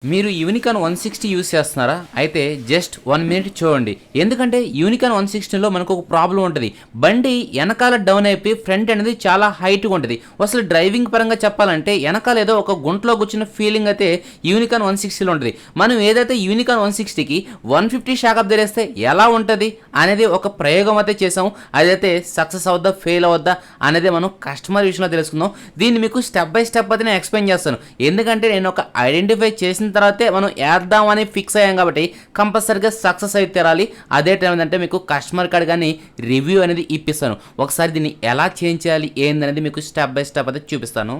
మీరు unicorn 160 use చేస్తున్నారా? అయితే జస్ట్ 1 మినిట్ చూడండి. ఎందుకంటే యూనికాన్ 160లో మనకు ఒక ప్రాబ్లం ఉంటుంది. బండి వెనకాల డౌన్ అయిపోయి ఫ్రంట్ అనేది చాలా హైట్గా ఉంటుంది. అసలు డ్రైవింగ్ పరంగా చెప్పాలంటే వెనకాల ఏదో ఒక గుంటలో కూర్చున్న ఫీలింగ్ అయితే యూనికాన్ 160లో ఉంటుంది. మనం ఏదైతే యూనికాన్ 160కి 150 షాకప్ ధరేస్తే ఎలా ఉంటుంది అనేది ఒక ప్రయోగం అయితే చేసాం. అదైతే సక్సెస్ అవుద్దా ఫెయిల్ అవుద్దా అనేది మనం కస్టమర్ విషయంలో తెలుసుకుందాం. దీన్ని మీకు స్టెప్ బై స్టెప్ అయితే నేను ఎక్స్ప్లెయిన్ చేస్తాను. ఎందుకంటే నేను ఒక ఐడెంటిఫై చేసిన తర్వాతే మనం వేద్దామని ఫిక్స్ అయ్యాం కాబట్టి కంపల్సరీగా సక్సెస్ అయితే తీరాలి. అదే టైం ఏంటంటే మీకు కస్టమర్ కార్డ్ కానీ రివ్యూ అనేది ఇప్పిస్తాను. ఒకసారి దీన్ని ఎలా చేంజ్ చేయాలి ఏందనేది మీకు స్టెప్ బై స్టెప్ అయితే చూపిస్తాను.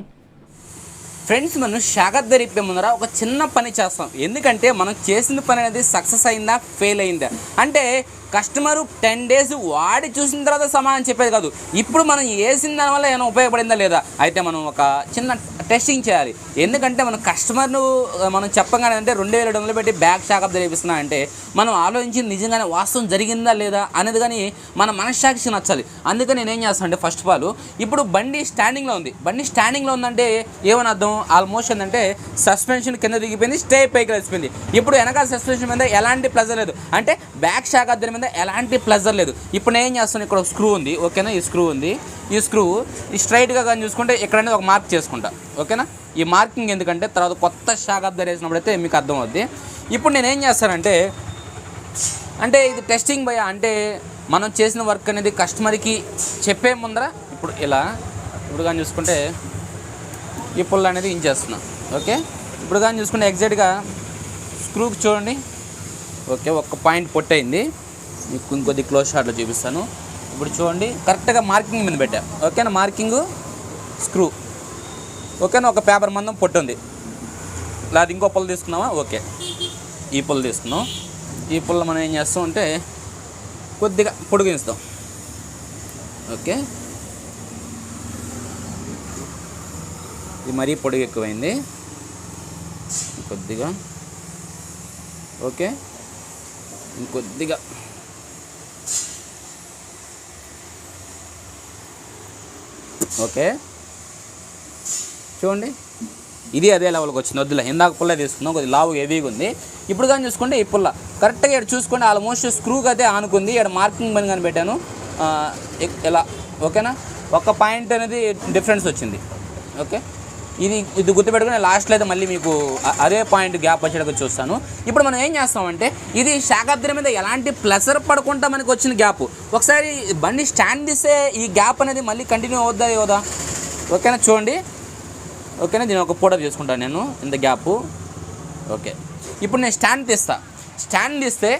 ఫ్రెండ్స్, మనం షాకప్ ధరిప్పే ముందర ఒక చిన్న పని చేస్తాం. ఎందుకంటే మనం చేసిన పని అనేది సక్సెస్ అయిందా ఫెయిల్ అయిందా అంటే కస్టమరు 10 days వాడి చూసిన తర్వాత సమాధానం చెప్పేది కాదు. ఇప్పుడు మనం వేసిన దానివల్ల ఏమైనా ఉపయోగపడిందా లేదా అయితే మనం ఒక చిన్న టెస్టింగ్ చేయాలి. ఎందుకంటే మన కస్టమర్ను మనం చెప్పగానే అంటే $2000 పెట్టి బ్యాక్ షాకప్ ధరిపిస్తున్నా అంటే మనం ఆలోచించి నిజంగానే వాస్తవం జరిగిందా లేదా అనేది కానీ మన మనస్సాక్షి నచ్చాలి. అందుకని నేను ఏం చేస్తాను అంటే ఫస్ట్ ఆఫ్ ఆల్ ఇప్పుడు బండి స్టాండింగ్లో ఉంది. బండి స్టాండింగ్లో ఉందంటే ఏమని అర్థం? ఆల్మోస్ట్ ఏంటంటే సస్పెన్షన్ కింద దిగిపోయింది, స్టే పైకి వచ్చిపోయింది. ఇప్పుడు వెనకాల సస్పెన్షన్ మీద ఎలాంటి ప్లెజర్ లేదు, అంటే బ్యాక్ షాకప్ ధరి మీద ఎలాంటి ప్లెజర్ లేదు. ఇప్పుడు నేను ఏం చేస్తాను, ఇక్కడ ఒక స్క్రూ ఉంది, ఓకేనా? ఈ స్క్రూ ఉంది. ఈ స్క్రూ స్ట్రైట్గా కానీ చూసుకుంటే ఇక్కడ అనేది ఒక మార్క్ చేసుకుంటా, ఓకేనా? ఈ మార్కింగ్ ఎందుకంటే తర్వాత కొత్త షాకప్ ధరేసినప్పుడు అయితే మీకు అర్థం అవుద్ది. ఇప్పుడు నేను ఏం చేస్తానంటే అంటే ఇది టెస్టింగ్ భయ, అంటే మనం చేసిన వర్క్ అనేది కస్టమర్కి చెప్పే ముందర ఇప్పుడు ఇలా ఇప్పుడు కానీ చూసుకుంటే ఈ పుల్ల అనేది ఇంచేస్తున్నాం, ఓకే? ఇప్పుడు కానీ చూసుకుంటే ఎగ్జాక్ట్గా స్క్రూకి చూడండి, ఓకే? ఒక్క పాయింట్ పొట్టయింది. మీకు ఇంకొద్ది క్లోజ్ షాట్లో చూపిస్తాను. ఇప్పుడు చూడండి కరెక్ట్గా మార్కింగ్ మీద పెట్టా, ఓకేనా? మార్కింగు స్క్రూ, ఓకేనా? ఒక పేపర్ మందం పొట్టుంది. లేదా ఇంకో పుల్ల తీసుకున్నామా? ఓకే, ఈ పుల్ల తీసుకున్నాం. ఈ పుల్ల మనం ఏం చేస్తాం అంటే కొద్దిగా పొడిగిస్తాం, ఓకే? ఇది మరీ పొడుగు ఎక్కువైంది, కొద్దిగా, ఓకే? ఇంకొద్దిగా, ఓకే? చూడండి ఇది అదే లెవెల్కి వచ్చింది. వద్దులే, ఇందాక పుల్ల తీసుకుందాం, కొద్దిగా లావు హెవీగా ఉంది. ఇప్పుడు కానీ చూసుకుంటే ఈ పుల్ల కరెక్ట్గా ఇక్కడ చూసుకోండి ఆల్మోస్ట్ స్క్రూకి అయితే ఆనుకుంది. ఇక్కడ మార్కింగ్ పని కానీ పెట్టాను ఇలా, ఓకేనా? ఒక పాయింట్ అనేది డిఫరెన్స్ వచ్చింది, ఓకే? ఇది గుర్తుపెట్టుకుని లాస్ట్లో అయితే మళ్ళీ మీకు అదే పాయింట్ గ్యాప్ వచ్చేటప్పుడు చూస్తాను. ఇప్పుడు మనం ఏం చేస్తామంటే ఇది షాకప్ ధర మీద ఎలాంటి ప్లెజర్ పడకుండా మనకు వచ్చిన గ్యాప్. ఒకసారి బండి స్టాండ్ తీస్తే ఈ గ్యాప్ అనేది మళ్ళీ కంటిన్యూ అవుద్దా అవుదా, ఓకేనా? చూడండి, ఓకేనా? దీన్ని ఒక ఫోటో తీసుకుంటాను నేను, ఇంత గ్యాప్, ఓకే? ఇప్పుడు నేను స్టాండ్ తీస్తా. స్టాండ్ తీస్తే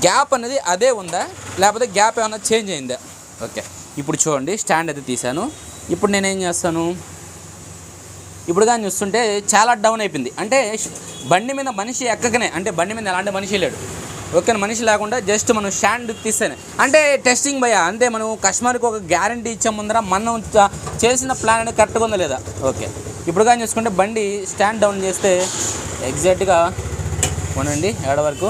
గ్యాప్ అనేది అదే ఉందా లేకపోతే గ్యాప్ ఏమైనా చేంజ్ అయిందా? ఓకే, ఇప్పుడు చూడండి స్టాండ్ అయితే తీసాను. ఇప్పుడు నేనేం చేస్తాను, ఇప్పుడు కానీ చూస్తుంటే చాలా డౌన్ అయిపోయింది. అంటే బండి మీద మనిషి ఎక్కకనే, అంటే బండి మీద ఎలాంటి మనిషి లేడు, ఓకే? మనిషి లేకుండా జస్ట్ మనం స్టాండ్ తీస్తేనే అంటే టెస్టింగ్ భయ, అంటే మనం కస్టమర్కి ఒక గ్యారంటీ ఇచ్చే ముందర మనం చేసిన ప్లాన్ అనేది కరెక్ట్గా ఉందా లేదా, ఓకే? ఇప్పుడు కానీ చూసుకుంటే బండి స్టాండ్ డౌన్ చేస్తే ఎగ్జాక్ట్గా ఉండండి ఏడ వరకు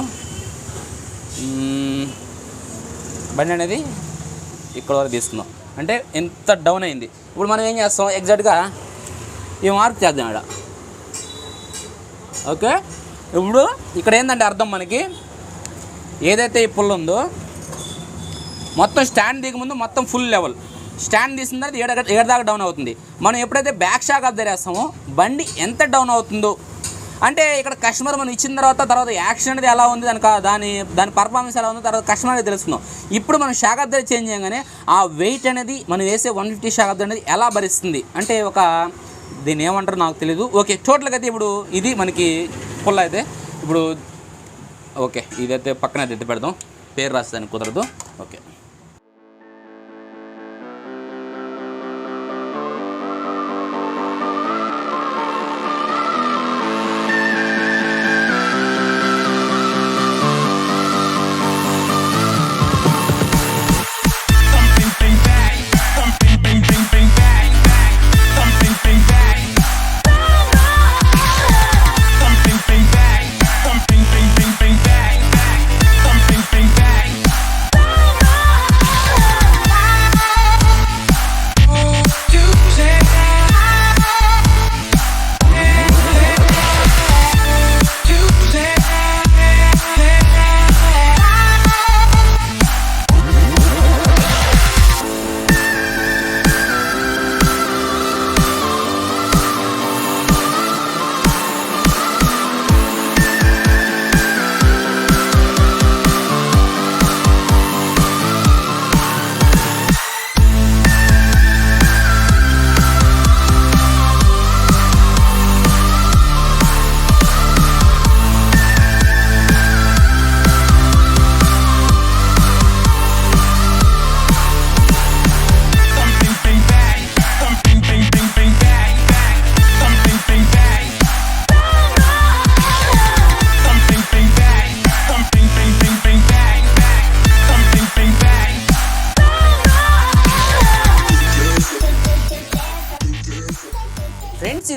బండి అనేది ఇక్కడ వరకు తీసుకుందాం, అంటే ఎంత డౌన్ అయింది. ఇప్పుడు మనం ఏం చేస్తాం, ఎగ్జాక్ట్గా ఈ మార్క్ చేద్దాం ఇక్కడ, ఓకే? ఇప్పుడు ఇక్కడ ఏంటంటే అర్థం, మనకి ఏదైతే ఈ పుల్ ఉందో మొత్తం స్టాండ్ దిగ ముందు మొత్తం ఫుల్ లెవెల్, స్టాండ్ తీసిన తర్వాత ఏడాదాకా డౌన్ అవుతుంది. మనం ఎప్పుడైతే బ్యాక్ షాకప్ ధరేస్తామో బండి ఎంత డౌన్ అవుతుందో, అంటే ఇక్కడ కస్టమర్ మనం ఇచ్చిన తర్వాత యాక్షన్ అనేది ఎలా ఉంది, దాని పర్ఫార్మెన్స్ ఎలా ఉందో తర్వాత కస్టమర్ అనేది తెలుసుకుందాం. ఇప్పుడు మనం షాకప్ ధర చేంజ్ చేయగానే ఆ వెయిట్ అనేది మనం వేసే 150 షాకప్ ధర అనేది ఎలా భరిస్తుంది అంటే ఒక దీన్ని ఏమంటారో నాకు తెలీదు, ఓకే? టోటల్గా అయితే ఇప్పుడు ఇది మనకి పుల్ల అయితే ఇప్పుడు ఓకే, ఇదైతే పక్కన అయితే పెడదాం, పేరు రాసేదానికి కుదరదు, ఓకే?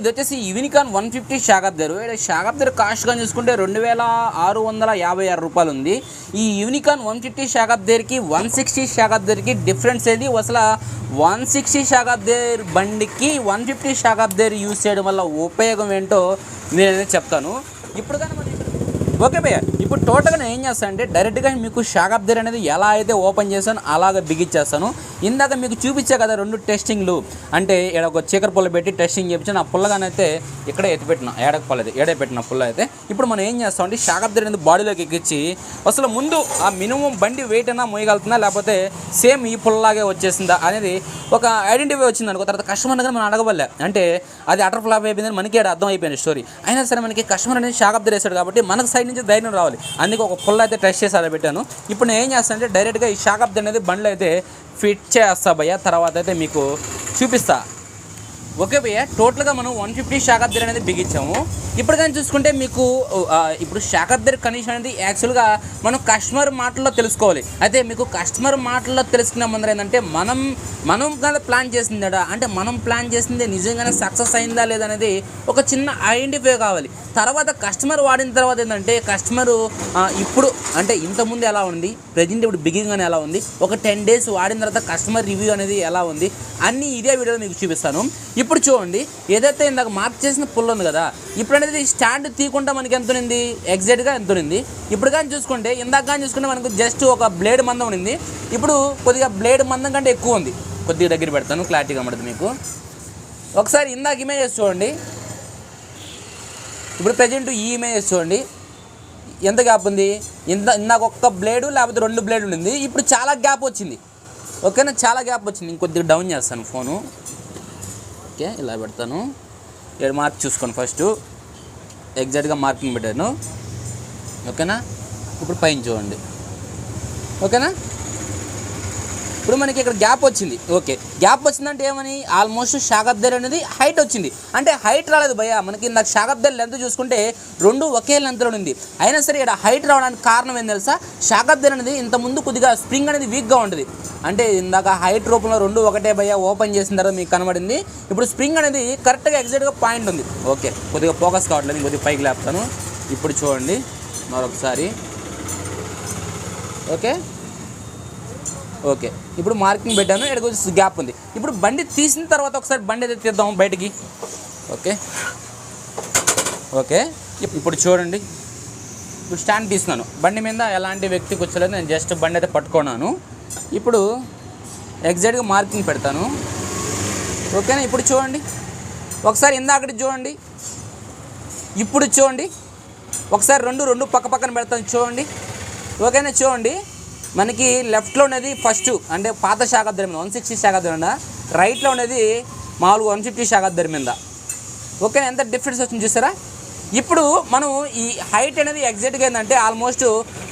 ఇది వచ్చేసి యూనికాన్ 150 షాగబ్దర్. షాగబ్దర్ కాస్ట్ కానీ చూసుకుంటే 2656 రూపాయలు ఉంది. ఈ యూనికాన్ 150 షాగబ్దర్కి 160 షాగబ్దర్కి డిఫరెన్స్ ఏది? అసలు 160 షాగబ్దర్ బండికి 150 షాగబ్దర్ యూజ్ చేయడం వల్ల ఉపయోగం ఏంటో నేనైతే చెప్తాను ఇప్పుడు. కానీ మనం ఓకే భయ్య, ఇప్పుడు టోటల్గా నేను ఏం చేస్తాను అంటే డైరెక్ట్గా మీకు షాగబ్దర్ అనేది ఎలా అయితే ఓపెన్ చేస్తాను అలాగే బిగిచ్చేస్తాను. ఇందాక మీకు చూపించా కదా 2 టెస్టింగ్లు, అంటే ఇక్కడ ఒక చీకర పుల్ల పెట్టి టెస్టింగ్ చేయించాను. ఆ పుల్లగానైతే ఇక్కడే ఎత్తిపెట్టిన, ఏడే పెట్టిన పుల్ల అయితే. ఇప్పుడు మనం ఏం చేస్తామంటే షాగబ్దర్ అనేది బాడీలోకి ఎక్కించి అసలు ముందు ఆ మినిమం బండి వెయిట్ అయినా మోయగలుగుతుందా లేకపోతే సేమ్ ఈ పుల్లలాగే వచ్చేసిందా అనేది ఒక ఐడెంటిఫై వచ్చింది అనుకో. తర్వాత కస్టమర్ దగ్గర మనం అడగవల్లే, అంటే అది అటర్ ఫ్లాప్ అయిపోయిందని మనకి అర్థం అయిపోయింది స్టోరీ. అయినా సరే మనకి కస్టమర్ అనేది షాగబ్దర్ వేసాడు కాబట్టి మనకు సైడ్ నుంచి ధైర్యం రావాలి. అందుకే ఒక పుల్ల అయితే టెస్ట్ చేసి అలా పెట్టాను. ఇప్పుడు నేను ఏం చేస్తాను అంటే డైరెక్ట్గా ఈ షాగబ్దర్ అనేది బండ్లో అయితే ఫిట్ చేస్తా భయ్య, తర్వాత అయితే మీకు చూపిస్తా. ఓకే భయ్య, టోటల్గా మనం 150 షాగబ్దర్ అనేది బిగించాము. ఇప్పుడు కానీ చూసుకుంటే మీకు ఇప్పుడు షాగబ్దర్ కండిషన్ అనేది యాక్చువల్గా మనం కస్టమర్ మాటల్లో తెలుసుకోవాలి. అయితే మీకు కస్టమర్ మాటల్లో తెలుసుకునే ముందర ఏంటంటే మనం కదా ప్లాన్ చేసింది అంటే మనం ప్లాన్ చేసింది నిజంగానే సక్సెస్ అయిందా లేదనేది ఒక చిన్న ఐడెంటిఫై కావాలి. తర్వాత కస్టమర్ వాడిన తర్వాత ఏంటంటే కస్టమరు ఇప్పుడు అంటే ఇంతకుముందు ఎలా ఉంది, ప్రజెంట్ ఇప్పుడు బిగినింగ్ అని ఎలా ఉంది, ఒక 10 days వాడిన తర్వాత కస్టమర్ రివ్యూ అనేది ఎలా ఉంది అన్నీ ఇదే వీడియోలో మీకు చూపిస్తాను. ఇప్పుడు చూడండి, ఏదైతే ఇందాక మార్క్ చేసిన పుల్ల ఉంది కదా, ఇప్పుడు అనేది స్టాండ్ తీయకుండా మనకి ఎంత ఉంది, ఎగ్జాక్ట్గా ఎంత ఉంది. ఇప్పుడు కానీ చూసుకుంటే ఇందాక కానీ చూసుకుంటే మనకు జస్ట్ ఒక బ్లేడ్ మందం ఉంది. ఇప్పుడు కొద్దిగా బ్లేడ్ మందం కంటే ఎక్కువ ఉంది. కొద్దిగా దగ్గర పెడతాను, క్లారిటీగా కనబడుతుంది మీకు. ఒకసారి ఇందాక ఇమేజెస్ చూడండి, ఇప్పుడు ప్రజెంట్ ఈ ఇమేజెస్ చూడండి ఎంత గ్యాప్ ఉంది. ఇందాక ఒక్క బ్లేడు లేకపోతే 2 బ్లేడ్ ఉంది, ఇప్పుడు చాలా గ్యాప్ వచ్చింది. ఓకేనా, చాలా గ్యాప్ వచ్చింది. ఇంకొద్దిగా డౌన్ చేస్తాను ఫోను. ఓకే, ఇలా పెడతాను. ఇక్కడ మార్క్ చూసుకోండి, ఫస్ట్ ఎగ్జాక్ట్గా మార్కింగ్ పెట్టాను. ఓకేనా, ఇప్పుడు పైన చూడండి. ఓకేనా, ఇప్పుడు మనకి ఇక్కడ గ్యాప్ వచ్చింది. ఓకే, గ్యాప్ వచ్చిందంటే ఏమని ఆల్మోస్ట్ షాగబ్దర్ అనేది హైట్ వచ్చింది. అంటే హైట్ రాలేదు భయ్య, మనకి నాకు షాగబ్దర్ లెంత్ చూసుకుంటే 2 ఒకే లెంత్లో ఉంది. అయినా సరే ఇక్కడ హైట్ రావడానికి కారణం ఏం తెలుసా, షాగబ్దర్ అనేది ఇంతకుముందు కొద్దిగా స్ప్రింగ్ అనేది వీక్గా ఉంటుంది. అంటే ఇందాక హైట్ రూపంలో 2 ఒకటే భయ్య, ఓపెన్ చేసిన తర్వాత మీకు కనబడింది. ఇప్పుడు స్ప్రింగ్ అనేది కరెక్ట్గా ఎగ్జాక్ట్గా పాయింట్ ఉంది. ఓకే, కొద్దిగా ఫోకస్ కావట్లేదు, కొద్దిగా పైకి లేపుతాను. ఇప్పుడు చూడండి మరొకసారి. ఓకే ఓకే, ఇప్పుడు మార్కింగ్ పెట్టాను, ఇక్కడ కొంచెం గ్యాప్ ఉంది. ఇప్పుడు బండి తీసిన తర్వాత ఒకసారి బండి అయితే తీద్దాం బయటికి. ఓకే ఓకే, ఇప్పుడు చూడండి, ఇప్పుడు స్టాండ్ తీస్తున్నాను. బండి మీద ఎలాంటి వ్యక్తి కూర్చోలేదు, నేను జస్ట్ బండి అయితే పట్టుకున్నాను. ఇప్పుడు ఎగ్జాక్ట్గా మార్కింగ్ పెడతాను. ఓకేనా, ఇప్పుడు చూడండి ఒకసారి ఇందాకటి చూడండి, ఇప్పుడు చూడండి ఒకసారి రెండు పక్క పక్కన పెడతాను చూడండి. ఓకేనా, చూడండి మనకి లెఫ్ట్లో ఉన్నది ఫస్ట్ అంటే పాత షాగబ్దర్ మీద 160 షాగబ్దర్ మీద, రైట్లో ఉన్నది మామూలుగా 150 షాగబ్దర్ మీద. ఓకే, ఎంత డిఫరెన్స్ వచ్చింది చూసారా. ఇప్పుడు మనం ఈ హైట్ అనేది ఎగ్జాక్ట్గా ఏంటంటే ఆల్మోస్ట్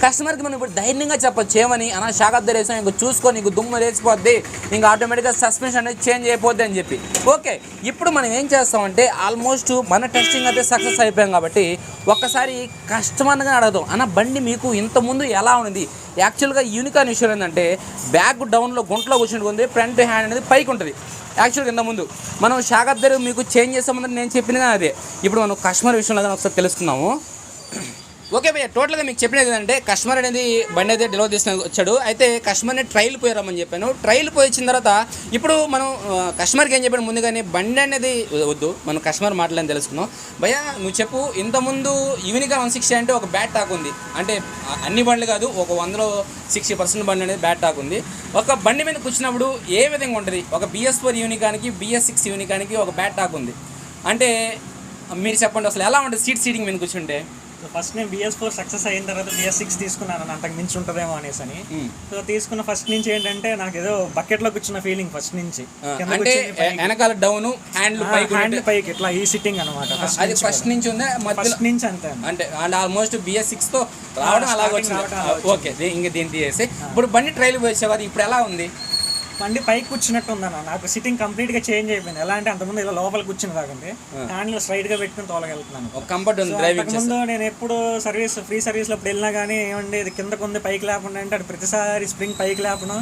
కస్టమర్కి మనం ఇప్పుడు ధైర్యంగా చెప్పొచ్చు ఏమని, అన్న షాగబ్దర్ వేసాం ఇంక చూసుకొని ఇంక దుమ్ము లేచిపోద్ది, ఇంకా ఆటోమేటిక్గా సస్పెన్షన్ అనేది చేంజ్ అయిపోద్ది అని చెప్పి. ఓకే, ఇప్పుడు మనం ఏం చేస్తామంటే ఆల్మోస్ట్ మన టెస్టింగ్ అయితే సక్సెస్ అయిపోయాం కాబట్టి ఒక్కసారి కస్టమర్గా అడగదాం, అన్న బండి మీకు ఇంతకుముందు ఎలా ఉంది. యాక్చువల్గా యూనికాన్ విషయం ఏంటంటే బ్యాక్ డౌన్లో గుంటలో కూర్చుంటుంది, ఫ్రంట్ హ్యాండ్ అనేది పైకి ఉంటుంది. యాక్చువల్గా ఇంతకుముందు మనం షాగబ్దర్ మీకు చేంజ్ చేస్తామని నేను చెప్పింది కానీ అదే. ఇప్పుడు మనం కస్టమర్ విషయంలో కానీ ఒకసారి తెలుసుకుందాము. ఓకే భయ్య, టోటల్గా మీకు చెప్పినది ఏంటంటే కస్టమర్ అనేది బండి అయితే డెలివరీ తీసుకుని వచ్చాడు. అయితే కస్టమర్ని ట్రయల్ పోయారమని చెప్పాను. ట్రయల్ పోయి వచ్చిన తర్వాత ఇప్పుడు మనం కస్టమర్కి ఏం చెప్పాను ముందుగానే బండి అనేది వద్దు, మనం కస్టమర్ మాటలని తెలుసుకున్నాం. భయ్య నువ్వు చెప్పు, ఇంతకుముందు యూనికాన్ 160 అంటే ఒక బ్యాడ్ టాక్ ఉంది, అంటే అన్ని బండ్లు కాదు ఒక 100లో 60% బండి అనేది బ్యాడ్ టాక్ ఉంది. ఒక బండి మీద కూర్చున్నప్పుడు ఏ విధంగా ఉంటుంది, ఒక BS4 యూనికాన్కి BS6 యూనికాన్కి ఒక బ్యాడ్ టాక్ ఉంది. అంటే మీరు చెప్పండి అసలు ఎలా ఉంటుంది సీటింగ్ మీద కూర్చుంటే. ఫస్ట్ నేను BS4 సక్సెస్ అయిన తర్వాత BS6 తీసుకున్నాను, అంతకు మించి ఉంటుందేమో అనేసి అని. సో తీసుకున్న ఫస్ట్ నుంచి ఏంటంటే నాకు ఏదో బకెట్ లో కూర్చున్న ఫీలింగ్ ఫస్ట్ నుంచి. అంటే వెనకాల డౌన్ హ్యాండ్ పైకి ఇట్లా ఈ సిట్టింగ్ అనమాట. అది ఫస్ట్ నుంచి ఉందా? ఫస్ట్ నుంచి అంతే. అంటే ఆల్మోస్ట్ BS6 తో రావడం అలాగే వచ్చింది. ఓకే, ఇంక దీన్ని తీసేసి ఇప్పుడు బండి ట్రైల్ పోయేసే కదా, ఇప్పుడు ఎలా ఉంది? బండి పైకి కూర్చున్నట్టు ఉందన్న. నాకు సిట్టింగ్ కంప్లీట్ గా చేంజ్ అయిపోయింది. ఎలా అంటే అంతకుముందు ఇలా లోపల కూర్చుని కాకండి హ్యాండిల్ స్ట్రైట్ గా పెట్టుకుని తోలగలుగుతున్నాను. కంఫర్ట్ ఉంది డ్రైవింగ్. ముందు నేను ఎప్పుడు ఫ్రీ సర్వీస్ లో ఇప్పుడు వెళ్ళినా కానీ ఏమండి ఇది కిందకు ఉంది పైకి లేకుండా అంటే అది ప్రతిసారి స్ప్రింగ్ పైకి లేపను.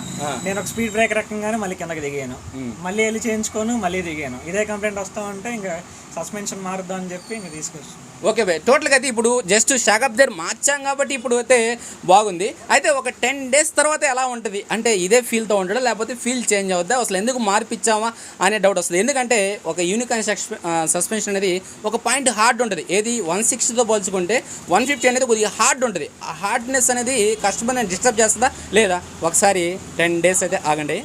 నేను ఒక స్పీడ్ బ్రేక్ రకంగానే మళ్ళీ కిందకి దిగాను, మళ్ళీ వెళ్ళి చేయించుకోను, మళ్ళీ దిగాను. ఇదే కంప్లైంట్ వస్తా ఉంటే ఇంకా సస్పెన్షన్ మారుద్దాం అని చెప్పి ఇంకా తీసుకొచ్చాను. ఓకే బై, టోటల్గా అయితే ఇప్పుడు జస్ట్ షాకప్ దగ్గర మార్చాం కాబట్టి ఇప్పుడు అయితే బాగుంది. అయితే ఒక 10 days తర్వాత ఎలా ఉంటుంది అంటే ఇదే ఫీల్తో ఉంటాడా లేకపోతే ఫీల్ చేంజ్ అవుద్దా, అసలు ఎందుకు మార్పిచ్చామా అనే డౌట్ వస్తుంది. ఎందుకంటే ఒక యూనికాన్ సస్పెన్షన్ అనేది ఒక పాయింట్ హార్డ్ ఉంటుంది. ఏది 160తో పోల్చుకుంటే 150 అనేది కొద్దిగా హార్డ్ ఉంటుంది. ఆ హార్డ్నెస్ అనేది కస్టమర్ని డిస్టర్బ్ చేస్తుందా లేదా, ఒకసారి 10 days అయితే ఆగండి.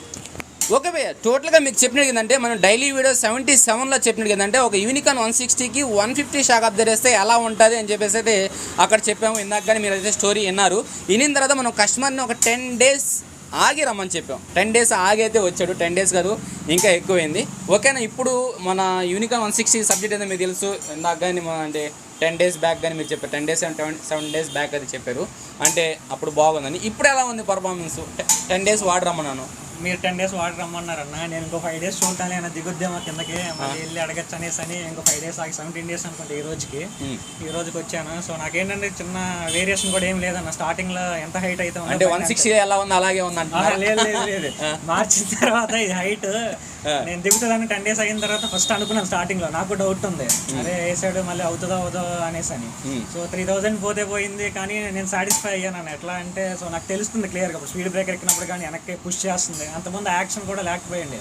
ఓకే భయ్య, టోటల్గా మీకు చెప్పినట్టు ఏంటంటే మనం డైలీ వీడియో 77లో చెప్పినట్టు ఏంటంటే ఒక యూనికాన్ 160కి 150 షాక్ అప్ ధరేస్తే ఎలా ఉంటుంది అని చెప్పేసి అయితే అక్కడ చెప్పాము. ఇందాక కానీ మీరు అయితే స్టోరీ విన్నారు. వినిన తర్వాత మనం కస్టమర్ని ఒక 10 days ఆగి రమ్మని చెప్పాం. 10 days ఆగి అయితే వచ్చాడు. 10 days కాదు ఇంకా ఎక్కువైంది. ఓకేనా, ఇప్పుడు మన యూనికాన్ 160 సబ్జెక్ట్ అయితే మీకు తెలుసు. ఇందాక కానీ అంటే 10 days బ్యాక్ కానీ మీరు చెప్పారు, 10 days and 7 days బ్యాక్ అది చెప్పారు. అంటే అప్పుడు బాగుందని. ఇప్పుడు ఎలా ఉంది పర్ఫార్మెన్స్? 10 days వాడి రమ్మన్నాను, మీరు 10 days వాటర్ రమ్మన్నారన్న. నేను ఇంకో 5 days చూడాలి అన్న దిగుద్దేమో కిందకి, మళ్ళీ వెళ్ళి అడగచ్చు అనేసి అని ఇంకో 5 days ఆగి 17 days అనుకుంటే ఈ రోజుకి వచ్చాను. సో నాకేంటంటే చిన్న వేరియేషన్ కూడా ఏం లేదన్న. స్టార్టింగ్ లో ఎంత హైట్ అయితే అంటే 160 ఎలా ఉంది అలాగే ఉంది అంటే లేదు. మార్చిన తర్వాత ఇది హైట్ నేను దిగుతుందని 10 days అయిన తర్వాత ఫస్ట్ అనుకున్నాను. స్టార్టింగ్ లో నాకు డౌట్ ఉంది, అదే వేసాడు మళ్ళీ అవుతుందో అనేసి అని. సో 3000 పోతే పోయింది, కానీ నేను సాటిస్ఫై అయ్యాను అన్న. ఎట్లా అంటే సో నాకు తెలుస్తుంది క్లియర్గా, స్పీడ్ బ్రేకర్ ఎక్కినప్పుడు కానీ వెనక్కి పుష్ చేస్తుంది. అంతకుముందు యాక్షన్ కూడా లేకపోయింది.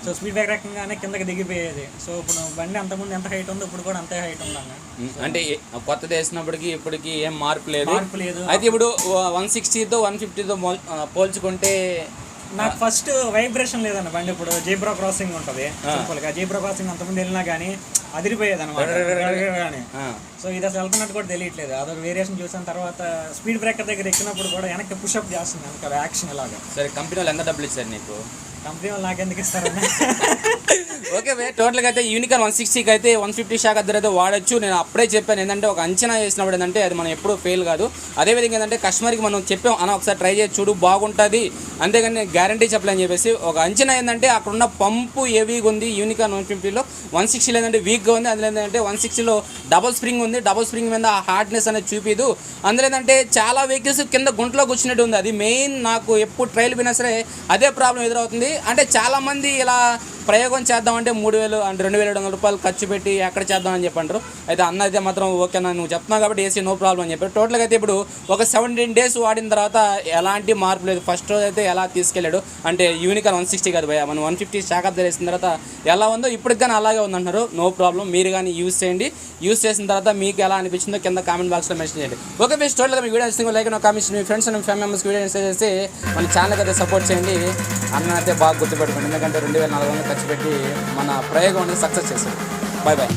సో స్పీడ్ బ్రేకర్ ఎక్కగానే కిందకి దిగిపోయేది. సో ఇప్పుడు బండి అంతకుముందు ఎంత హైట్ ఉందో ఇప్పుడు కూడా అంతే హైట్ ఉందన్న. అంటే కొత్తది వేసినప్పటికి ఇప్పటికి ఏం మార్పు లేదు. అయితే ఇప్పుడు 160తో 150తో పోల్చుకుంటే నాకు ఫస్ట్ వైబ్రేషన్ లేదన్న. బండి ఇప్పుడు జీబ్రా క్రాసింగ్ ఉంటుంది సింపుల్ గా. జీబ్రా క్రాసింగ్ అంతకుముందు వెళ్ళినా కానీ అదిరిపోయేది అనమాట. సో ఇది అసలు వెళ్తున్నట్టు కూడా తెలియట్లేదు. అదొక వేరియేషన్ చూసిన తర్వాత స్పీడ్ బ్రేకర్ దగ్గర ఎక్కినప్పుడు కూడా వెనక్కి పుషప్ చేస్తుంది వెనక యాక్షన్ ఇలాగా. సరే, కంపెనీ వాళ్ళు ఎంత డబ్బులు ఇచ్చారు నీకు? కంపెనీ వాళ్ళు నాకెందుకు ఇస్తారన్న. ఓకే భయ్, టోటల్గా అయితే యూనికాన్ 160కి అయితే 150 షాక్ అద్దరు అయితే వాడచ్చు. నేను అప్పుడే చెప్పాను ఏంటంటే ఒక అంచనా చేసినప్పుడు ఏంటంటే అది మనం ఎప్పుడూ ఫెయిల్ కాదు. అదేవిధంగా ఏంటంటే కస్టమర్కి మనం చెప్పాం అన్న ఒకసారి ట్రై చేసి చూడు బాగుంటుంది, అంతేగాని నేను గ్యారంటీ చెప్పలేని చెప్పేసి ఒక అంచనా ఏంటంటే అక్కడ ఉన్న పంపు హెవీగా ఉంది. యూనికాన్ 150లో 160 ఏంటంటే వీక్గా ఉంది. అందులో ఏంటంటే 160లో డబుల్ స్ప్రింగ్ ఉంది. డబుల్ స్ప్రింగ్ మీద ఆ హార్డ్నెస్ అనేది చూపిదు. అందులో ఏంటంటే చాలా వెహికల్స్ కింద గుంటలో కూర్చున్నట్టు ఉంది. అది మెయిన్ నాకు ఎప్పుడు ట్రైల్ పోయినా సరే అదే ప్రాబ్లం ఎదురవుతుంది. అంటే చాలామంది ఇలా ప్రయోగం చేద్దామంటే 3000 అంటే 2700 రూపాయలు ఖర్చు పెట్టి ఎక్కడ చేద్దామని చెప్పంటారు. అయితే అన్న అయితే మాత్రం ఓకేనా నువ్వు చెప్తున్నావు కాబట్టి ఏసీ నో ప్రాబ్లం అని చెప్పారు. టోటల్గా అయితే ఇప్పుడు ఒక 17 days వాడిన తర్వాత ఎలాంటి మార్పు లేదు. ఫస్ట్ రోజు అయితే ఎలా తీసుకెళ్ళాడు అంటే యూనికాన్ 160 కాదు భయ, మనం 150 షాక్ అప్ వేసిన తర్వాత ఎలా ఉందో ఇప్పటికి కానీ అలాగే ఉందంటున్నారు. నో ప్రాబ్లం, మీరు కానీ యూజ్ చేయండి. యూజ్ చేసిన తర్వాత మీకు ఎలా అనిపించిందో కింద కామెంట్ బాక్స్లో మెన్షన్ చేయండి. ఓకే బెస్ట్, టోటల్గా మీ వీడియో ఇస్తుంది like comments, me friends and family మెంబర్స్కి వీడియో చేసి మన ఛానల్కి అయితే సపోర్ట్ చేయండి. అన్న అయితే బాగా గుర్తుపెట్టుకోండి, ఎందుకంటే 2400 ఖర్చు పెట్టి మన ప్రయోగం అనేది సక్సెస్ చేశారు. Bye bye.